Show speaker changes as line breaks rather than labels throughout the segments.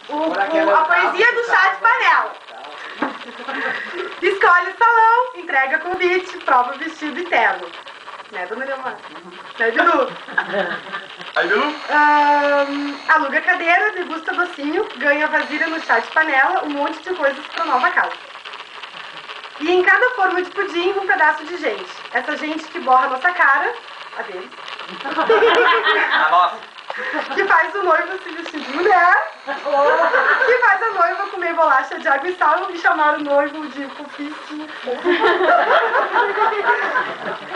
A poesia do chá de panela. Escolhe o salão, entrega convite, prova vestido e terno. Né, dona Leomar? Né, Bilu?
Aí, Bilu?
Aluga cadeira, degusta docinho, ganha vasilha no chá de panela, um monte de coisas pra nova casa. E em cada forma de pudim, um pedaço de gente. Essa gente que borra a nossa cara, a deles.
A nossa.
Que faz o noivo se vestir de mulher. Que faz a noiva comer bolacha de água e sal e chamar o noivo de confisco.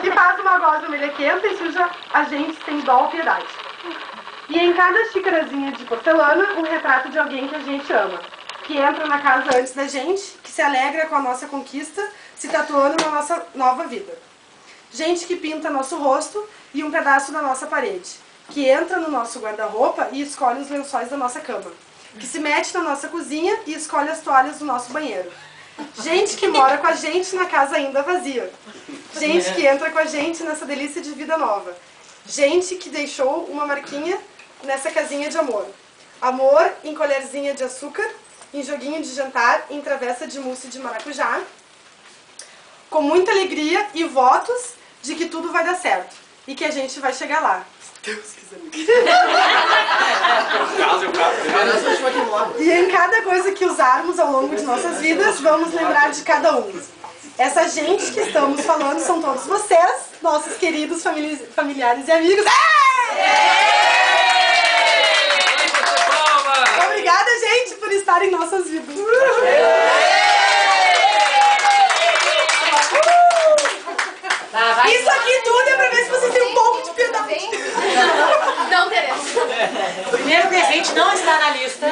Que faz uma goza melequenta e suja a gente sem dó ou piedade. E em cada xicarazinha de porcelana, um retrato de alguém que a gente ama. Que entra na casa antes da gente, que se alegra com a nossa conquista, se tatuando na nossa nova vida. Gente que pinta nosso rosto e um pedaço da nossa parede. Que entra no nosso guarda-roupa e escolhe os lençóis da nossa cama. Que se mete na nossa cozinha e escolhe as toalhas do nosso banheiro. Gente que mora com a gente na casa ainda vazia. Gente que entra com a gente nessa delícia de vida nova. Gente que deixou uma marquinha nessa casinha de amor. Amor em colherzinha de açúcar, em joguinho de jantar, em travessa de mousse de maracujá. Com muita alegria e votos de que tudo vai dar certo. E que a gente vai chegar lá. Deus quiser. E em cada coisa que usarmos ao longo de nossas vidas, vamos lembrar de cada um. Essa gente que estamos falando são todos vocês, nossos queridos familiares e amigos. Obrigada, gente, por estar em nossas vidas. Isso aqui tudo é pra ver se vocês têm um pouco de piedade.
Não teremos.
Primeiro que a gente não está na lista.